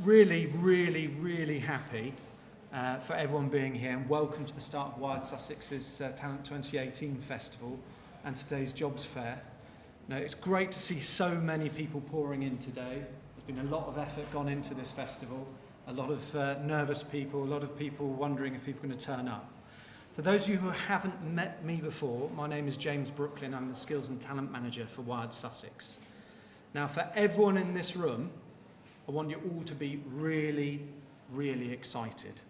really, really, really happy for everyone being here, and welcome to the start of Wired Sussex's Talent 2018 Festival and today's Jobs Fair. Now, it's great to see so many people pouring in today. There's been a lot of effort gone into this festival, a lot of nervous people, a lot of people wondering if people are going to turn up. For those of you who haven't met me before, my name is James Brooklyn. I'm the Skills and Talent Manager for Wired Sussex. Now, for everyone in this room, I want you all to be really, really excited.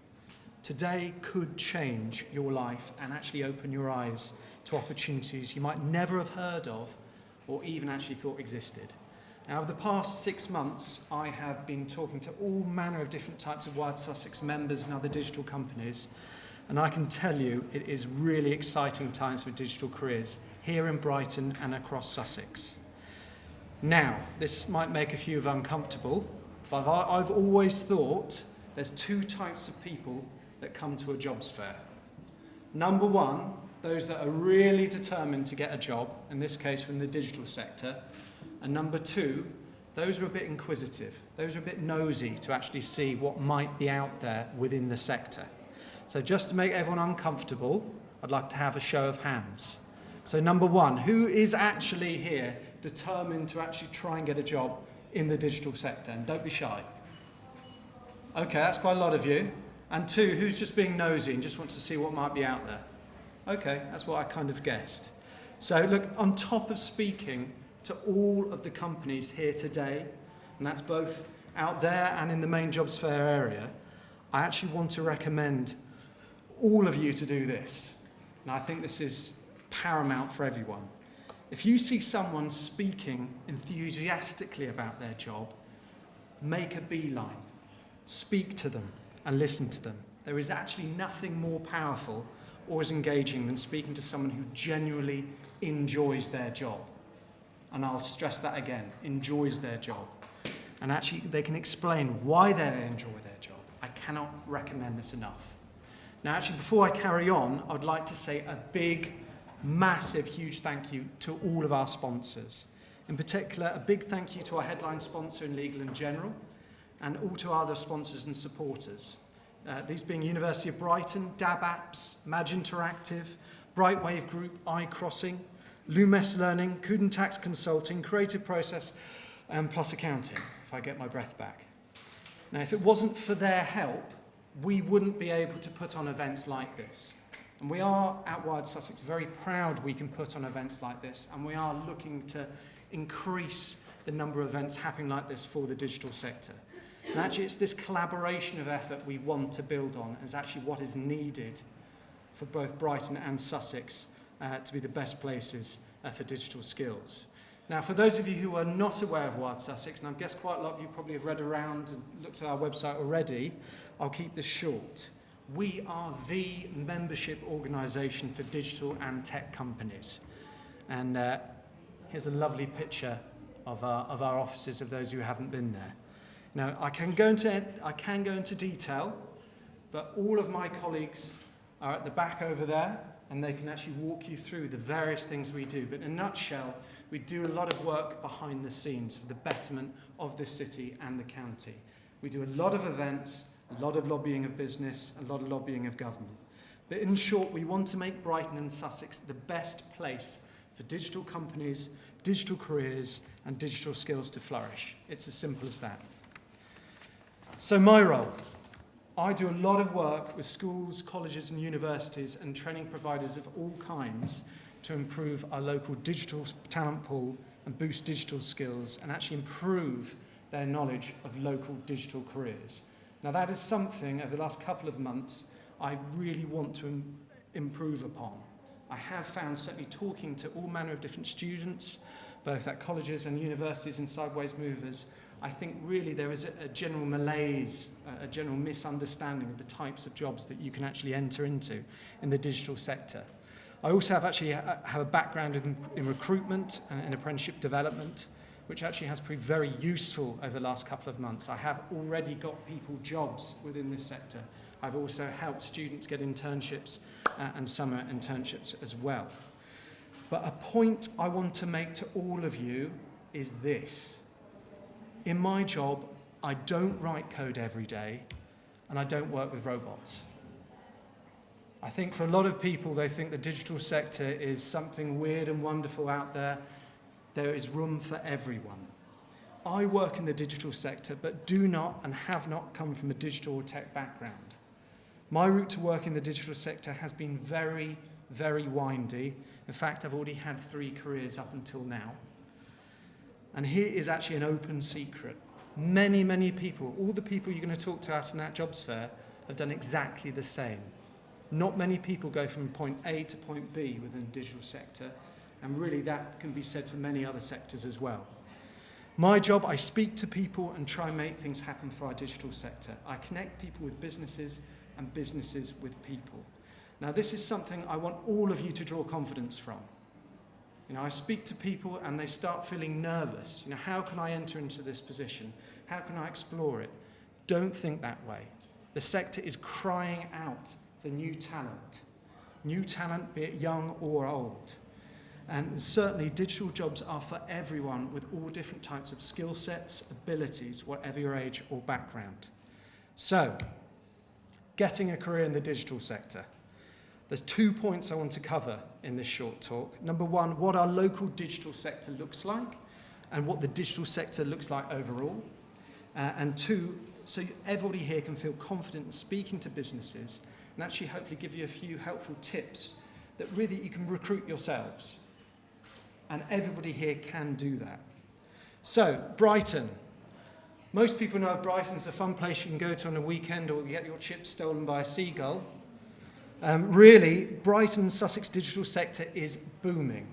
Today could change your life and actually open your eyes to opportunities you might never have heard of or even actually thought existed. Now, over the past 6 months, I have been talking to all manner of different types of Wired Sussex members and other digital companies, and I can tell you it is really exciting times for digital careers here in Brighton and across Sussex. Now, this might make a few of you uncomfortable, but I've always thought there's 2 types of people that come to a jobs fair. Number one, those that are really determined to get a job, in this case from the digital sector. And number 2, those who are a bit inquisitive, those who are a bit nosy to actually see what might be out there within the sector. So just to make everyone uncomfortable, I'd like to have a show of hands. So number 1, who is actually here determined to actually try and get a job in the digital sector? And don't be shy. Okay, that's quite a lot of you. And 2, who's just being nosy and just wants to see what might be out there? Okay, that's what I kind of guessed. So look, on top of speaking to all of the companies here today, and that's both out there and in the main jobs fair area, I actually want to recommend all of you to do this. And I think this is paramount for everyone. If you see someone speaking enthusiastically about their job, make a beeline, speak to them and listen to them. There is actually nothing more powerful or as engaging than speaking to someone who genuinely enjoys their job. And I'll stress that again, enjoys their job. And actually they can explain why they enjoy their job. I cannot recommend this enough. Now actually before I carry on, I'd like to say a big, massive, huge thank you to all of our sponsors. In particular, a big thank you to our headline sponsor in Legal and General, and all to our other sponsors and supporters. These being University of Brighton, DAB Apps, Madge Interactive, Brightwave Group, iCrossing, Lumes Learning, Cuden Tax Consulting, Creative Process, and Plus Accounting, if I get my breath back. Now, if it wasn't for their help, we wouldn't be able to put on events like this. And we are, at Wired Sussex, very proud we can put on events like this, and we are looking to increase the number of events happening like this for the digital sector. And actually, it's this collaboration of effort we want to build on is actually what is needed for both Brighton and Sussex to be the best places for digital skills. Now, for those of you who are not aware of Wired Sussex, and I guess quite a lot of you probably have read around and looked at our website already, I'll keep this short. We are the membership organisation for digital and tech companies. And here's a lovely picture of our offices, of those who haven't been there. Now, I can go into detail, but all of my colleagues are at the back over there, and they can actually walk you through the various things we do. But in a nutshell, we do a lot of work behind the scenes for the betterment of this city and the county. We do a lot of events, a lot of lobbying of business, a lot of lobbying of government. But in short, we want to make Brighton and Sussex the best place for digital companies, digital careers, and digital skills to flourish. It's as simple as that. So my role, I do a lot of work with schools, colleges and universities and training providers of all kinds to improve our local digital talent pool and boost digital skills and actually improve their knowledge of local digital careers. Now that is something over the last couple of months I really want to improve upon. I have found, certainly talking to all manner of different students, both at colleges and universities and sideways movers, I think really there is a general malaise, a general misunderstanding of the types of jobs that you can actually enter into in the digital sector. I also have a background in recruitment and in apprenticeship development, which actually has proved very useful over the last couple of months. I have already got people jobs within this sector. I've also helped students get internships and summer internships as well. But a point I want to make to all of you is this. In my job, I don't write code every day, and I don't work with robots. I think for a lot of people, they think the digital sector is something weird and wonderful out there. There is room for everyone. I work in the digital sector, but do not and have not come from a digital or tech background. My route to work in the digital sector has been very, very windy. In fact, I've already had 3 careers up until now. And here is actually an open secret. Many, many people, all the people you're going to talk to out in that jobs fair, have done exactly the same. Not many people go from point A to point B within the digital sector, and really that can be said for many other sectors as well. My job, I speak to people and try and make things happen for our digital sector. I connect people with businesses and businesses with people. Now, this is something I want all of you to draw confidence from. I speak to people and they start feeling nervous. How can I enter into this position? How can I explore it? Don't think that way. The sector is crying out for new talent. New talent, be it young or old. And certainly digital jobs are for everyone with all different types of skill sets, abilities, whatever your age or background. So, getting a career in the digital sector. There's 2 points I want to cover in this short talk. Number 1, what our local digital sector looks like and what the digital sector looks like overall. And 2, so everybody here can feel confident in speaking to businesses and actually hopefully give you a few helpful tips that really you can recruit yourselves. And everybody here can do that. So, Brighton. Most people know of Brighton as a fun place you can go to on a weekend or get your chips stolen by a seagull. Really, Brighton and Sussex digital sector is booming.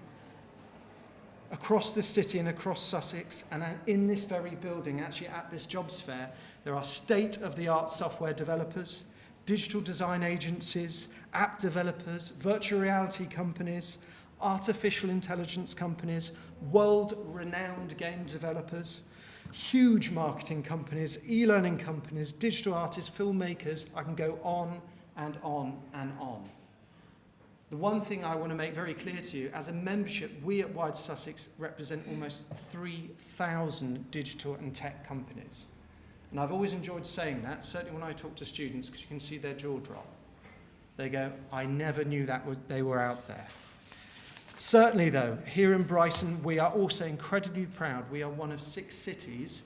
Across the city and across Sussex, and in this very building, actually at this jobs fair, there are state-of-the-art software developers, digital design agencies, app developers, virtual reality companies, artificial intelligence companies, world-renowned game developers, huge marketing companies, e-learning companies, digital artists, filmmakers. I can go on and on and on. The one thing I want to make very clear to you, as a membership, we at Wired Sussex represent almost 3,000 digital and tech companies. And I've always enjoyed saying that, certainly when I talk to students, because you can see their jaw drop. They go, I never knew they were out there. Certainly though, here in Brighton, we are also incredibly proud. We are one of 6 cities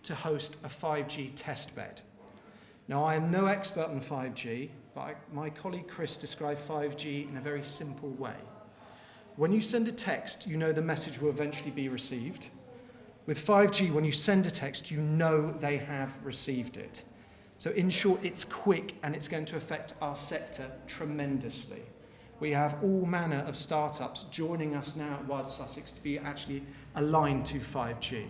to host a 5G test bed. Now, I am no expert on 5G, but my colleague Chris described 5G in a very simple way. When you send a text, you know the message will eventually be received. With 5G, when you send a text, you know they have received it. So in short, it's quick and it's going to affect our sector tremendously. We have all manner of startups joining us now at Wired Sussex to be actually aligned to 5G.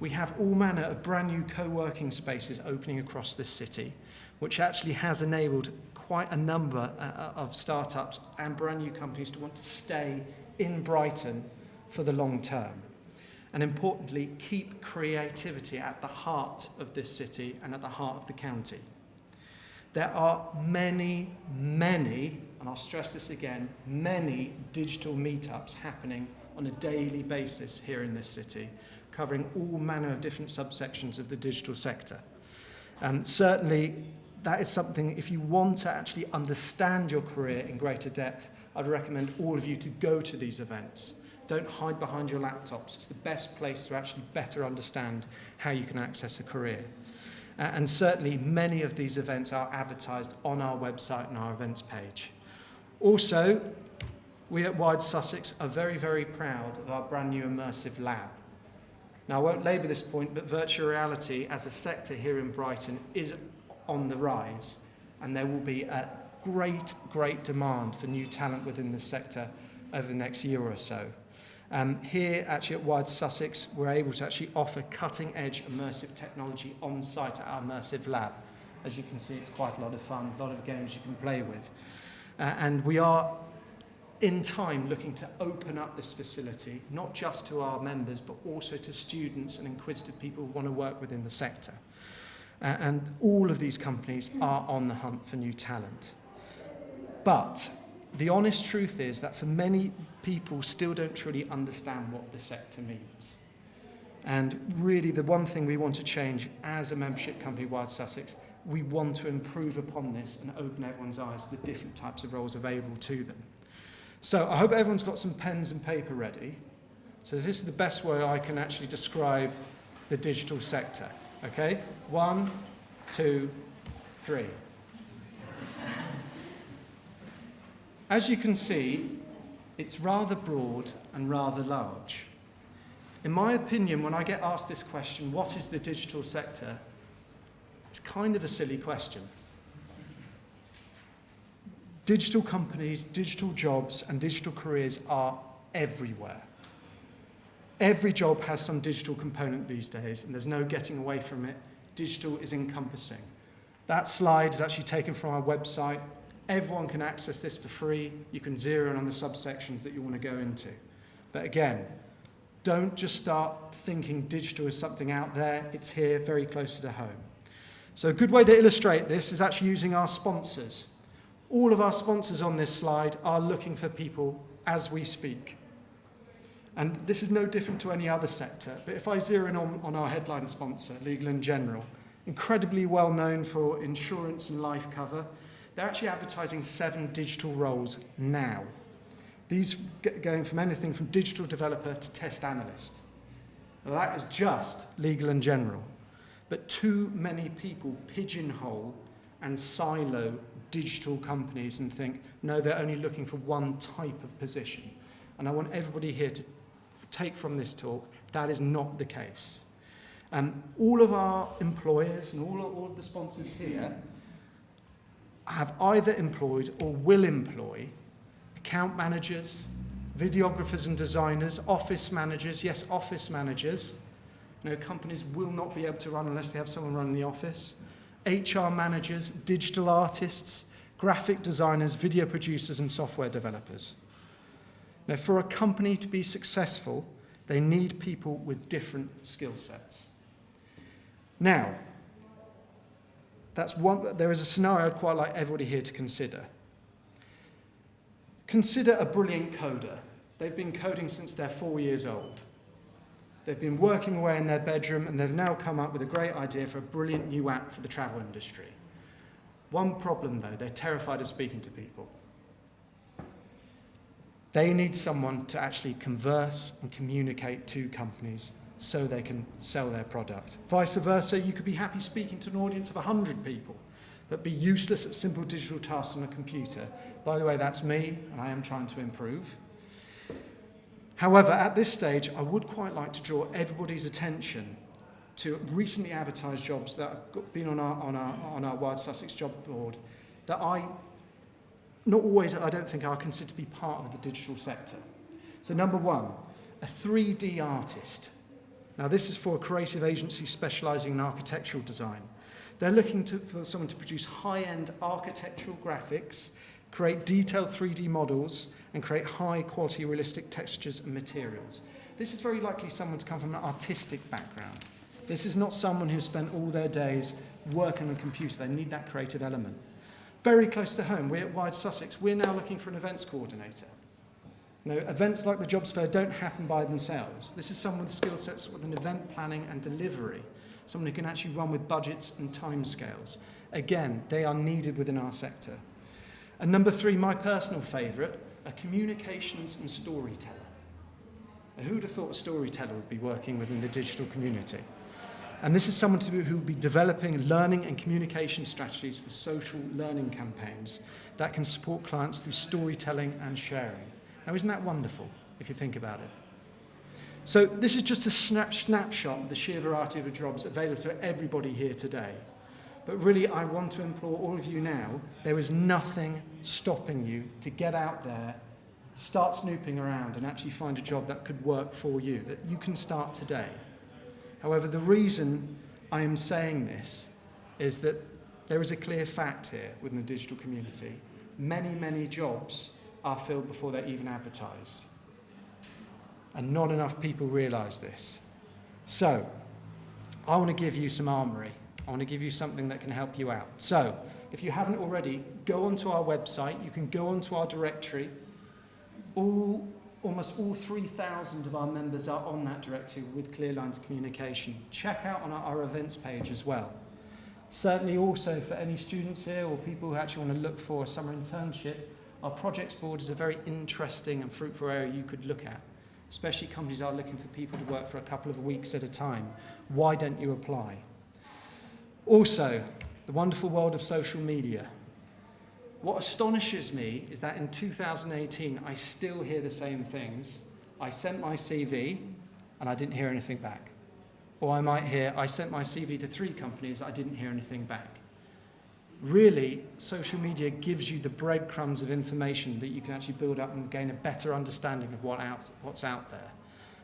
We have all manner of brand new co-working spaces opening across this city, which actually has enabled quite a number of startups and brand new companies to want to stay in Brighton for the long term. And importantly, keep creativity at the heart of this city and at the heart of the county. There are many, and I'll stress this again, many digital meetups happening on a daily basis here in this city, covering all manner of different subsections of the digital sector. Certainly, that is something, if you want to actually understand your career in greater depth, I'd recommend all of you to go to these events. Don't hide behind your laptops. It's the best place to actually better understand how you can access a career. And certainly, many of these events are advertised on our website and our events page. Also, we at Wired Sussex are very, very proud of our brand new immersive lab. Now, I won't labour this point, but virtual reality as a sector here in Brighton is on the rise, and there will be a great demand for new talent within the sector over the next year or so. Here, actually at Wired Sussex, we're able to actually offer cutting-edge immersive technology on site at our immersive lab. As you can see, it's quite a lot of fun, a lot of games you can play with. And we are, in time, looking to open up this facility, not just to our members, but also to students and inquisitive people who want to work within the sector. And all of these companies are on the hunt for new talent. But the honest truth is that for many people still don't truly understand what the sector means. And really the one thing we want to change as a membership company, Wired Sussex, we want to improve upon this and open everyone's eyes to the different types of roles available to them. So I hope everyone's got some pens and paper ready. So this is the best way I can actually describe the digital sector. Okay? 1, 2, 3. As you can see, it's rather broad and rather large. In my opinion, when I get asked this question, what is the digital sector? It's kind of a silly question. Digital companies, digital jobs, and digital careers are everywhere. Every job has some digital component these days, and there's no getting away from it. Digital is encompassing. That slide is actually taken from our website. Everyone can access this for free. You can zero in on the subsections that you want to go into. But again, don't just start thinking digital is something out there. It's here, very close to home. So a good way to illustrate this is actually using our sponsors. All of our sponsors on this slide are looking for people as we speak. And this is no different to any other sector. But if I zero in on our headline sponsor, Legal & General, incredibly well known for insurance and life cover, they're actually advertising 7 digital roles now. These going from anything from digital developer to test analyst. Now that is just Legal & General. But too many people pigeonhole and silo digital companies and think, no, they're only looking for one type of position. And I want everybody here to take from this talk, that is not the case. All of our employers and all of the sponsors here have either employed or will employ account managers, videographers and designers, office managers, yes, office managers. You know, companies will not be able to run unless they have someone running the office. HR managers, digital artists, graphic designers, video producers and software developers. Now, for a company to be successful, they need people with different skill sets. Now, there is a scenario I'd quite like everybody here to consider. Consider a brilliant coder. They've been coding since they're 4 years old. They've been working away in their bedroom and they've now come up with a great idea for a brilliant new app for the travel industry. One problem though, they're terrified of speaking to people. They need someone to actually converse and communicate to companies so they can sell their product. Vice versa, you could be happy speaking to an audience of 100 people, but be useless at simple digital tasks on a computer. By the way, that's me, and I am trying to improve. However, at this stage, I would quite like to draw everybody's attention to recently advertised jobs that have been on our Wired Sussex job board that I don't think are considered to be part of the digital sector. So number 1, a 3D artist. Now this is for a creative agency specialising in architectural design. They're looking for someone to produce high-end architectural graphics, create detailed 3D models, and create high-quality realistic textures and materials. This is very likely someone to come from an artistic background. This is not someone who spent all their days working on a computer. They need that creative element. Very close to home, we're at Wired Sussex. We're now looking for an events coordinator. You know, events like the Jobs Fair don't happen by themselves. This is someone with skill sets with an event planning and delivery, someone who can actually run with budgets and timescales. Again, they are needed within our sector. And number 3, my personal favourite, a communications and storyteller. Now, who would have thought a storyteller would be working within the digital community? And this is someone who will be developing learning and communication strategies for social learning campaigns that can support clients through storytelling and sharing. Now, isn't that wonderful, if you think about it? So this is just a snapshot of the sheer variety of jobs available to everybody here today. But really, I want to implore all of you now, there is nothing stopping you to get out there, start snooping around and actually find a job that could work for you, that you can start today. However, the reason I am saying this is that there is a clear fact here within the digital community. Many, many jobs are filled before they're even advertised. And not enough people realise this. So, I want to give you some armoury. I want to give you something that can help you out. So, if you haven't already, go onto our website. You can go onto our directory. All almost all 3,000 of our members are on that directory with clear lines of communication. Check out on our events page as well. Certainly also for any students here or people who actually want to look for a summer internship, our projects board is a very interesting and fruitful area you could look at, especially companies are looking for people to work for a couple of weeks at a time. Why don't you apply? Also, the wonderful world of social media. What astonishes me is that in 2018, I still hear the same things. I sent my CV and I didn't hear anything back. Or I might hear, I sent my CV to 3 companies, I didn't hear anything back. Really, social media gives you the breadcrumbs of information that you can actually build up and gain a better understanding of what's out there.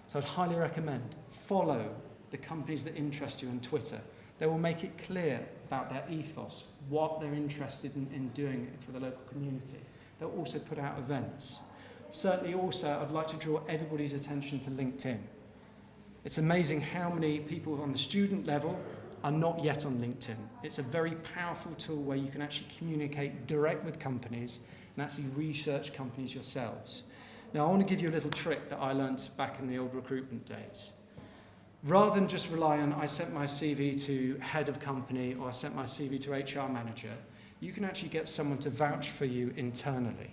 So I'd highly recommend follow the companies that interest you on Twitter. They will make it clear about their ethos, what they're interested in doing for the local community. They'll also put out events. Certainly also, I'd like to draw everybody's attention to LinkedIn. It's amazing how many people on the student level are not yet on LinkedIn. It's a very powerful tool where you can actually communicate direct with companies and actually research companies yourselves. Now, I want to give you a little trick that I learned back in the old recruitment days. Rather than just rely on, I sent my CV to head of company or I sent my CV to HR manager, you can actually get someone to vouch for you internally.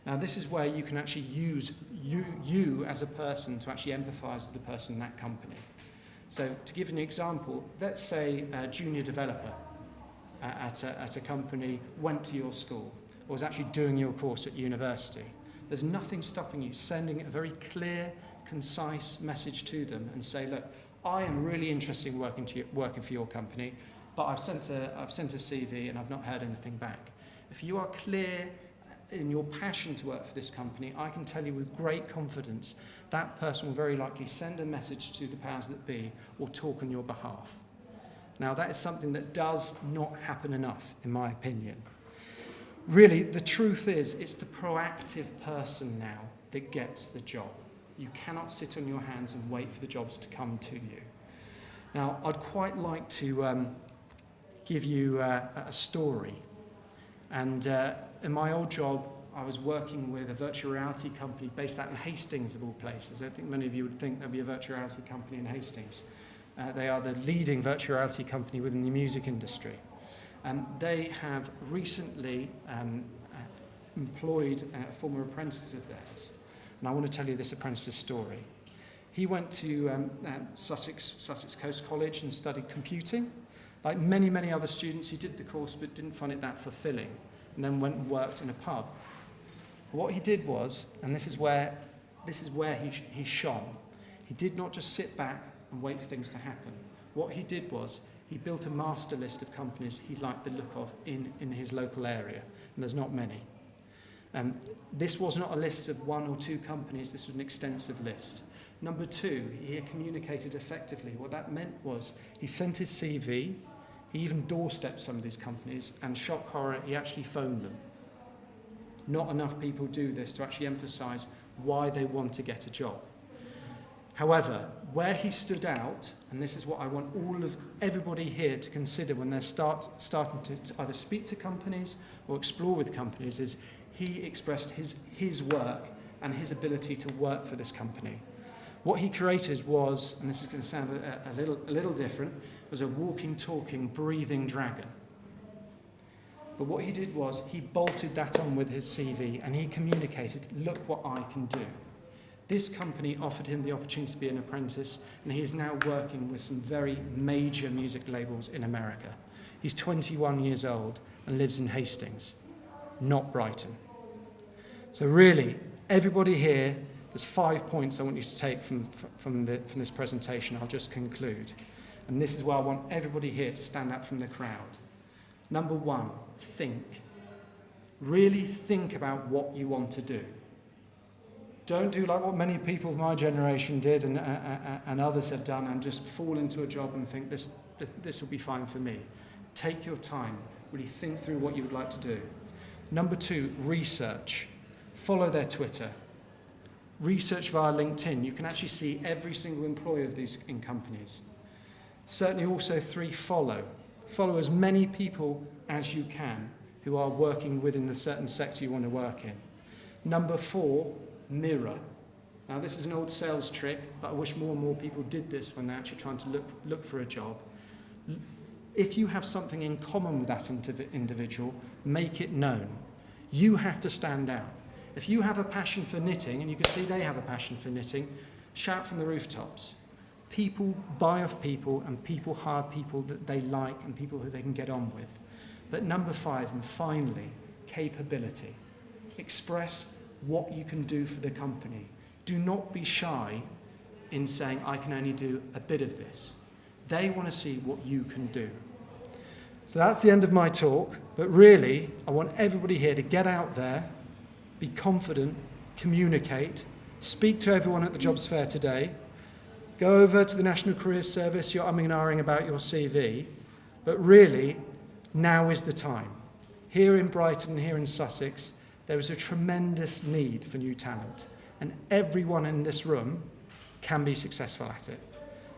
Now, this is where you can actually use you as a person to actually empathise with the person in that company. So, to give an example, let's say a junior developer at a company went to your school or was actually doing your course at university. There's nothing stopping you sending a very clear, concise message to them and say, look, I am really interested in working for your company, but I've sent a CV and I've not heard anything back. If you are clear in your passion to work for this company, I can tell you with great confidence that person will very likely send a message to the powers that be or talk on your behalf. Now, that is something that does not happen enough, in my opinion. Really, the truth is, it's the proactive person now that gets the job. You cannot sit on your hands and wait for the jobs to come to you. Now, I'd quite like to give you a story. And in my old job, I was working with a virtual reality company based out in Hastings, of all places. I don't think many of you would think there'd be a virtual reality company in Hastings. They are the leading virtual reality company within the music industry. They have recently employed a former apprentice of theirs. And I want to tell you this apprentice's story. He went to Sussex Coast College and studied computing. Like many, many other students, he did the course but didn't find it that fulfilling, and then went and worked in a pub. But what he did was, and this is where he shone, he did not just sit back and wait for things to happen. What he did was, he built a master list of companies he liked the look of in his local area, and there's not many. This was not a list of 1 or 2 companies, this was an extensive list. Number 2, he communicated effectively. What that meant was he sent his CV, he even doorstepped some of these companies, and shock horror, he actually phoned them. Not enough people do this to actually emphasise why they want to get a job. However, where he stood out, and this is what I want everybody here to consider when they're starting to either speak to companies or explore with companies, is he expressed his work and his ability to work for this company. What he created was, and this is going to sound a little different, was a walking, talking, breathing dragon. But what he did was he bolted that on with his CV and he communicated, look what I can do. This company offered him the opportunity to be an apprentice, and he is now working with some very major music labels in America. He's 21 years old and lives in Hastings, not Brighton. So really, everybody here, there's 5 points I want you to take from this presentation. I'll just conclude. And this is where I want everybody here to stand up from the crowd. Number 1, think. Really think about what you want to do. Don't do like what many people of my generation did and others have done and just fall into a job and think this will be fine for me. Take your time. Really think through what you would like to do. Number 2, research. Follow their Twitter. Research via LinkedIn. You can actually see every single employee of these in companies. Certainly also 3, follow. Follow as many people as you can who are working within the certain sector you want to work in. Number 4, mirror. Now, this is an old sales trick, but I wish more and more people did this when they're actually trying to look for a job. If you have something in common with that individual, make it known. You have to stand out. If you have a passion for knitting, and you can see they have a passion for knitting, shout from the rooftops. People buy off people, and people hire people that they like and people who they can get on with. But number 5, and finally, capability. Express what you can do for the company. Do not be shy in saying, I can only do a bit of this. They want to see what you can do. So that's the end of my talk, but really, I want everybody here to get out there, be confident, communicate, speak to everyone at the jobs fair today, go over to the National Careers Service, you're umming and ahhing about your CV, but really, now is the time. Here in Brighton, here in Sussex, there is a tremendous need for new talent, and everyone in this room can be successful at it.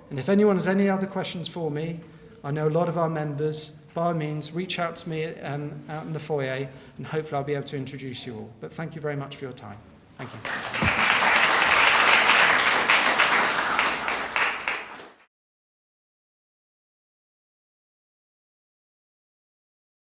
And if anyone has any other questions for me, I know a lot of our members, by all means, reach out to me out in the foyer, and hopefully I'll be able to introduce you all. But thank you very much for your time. Thank you.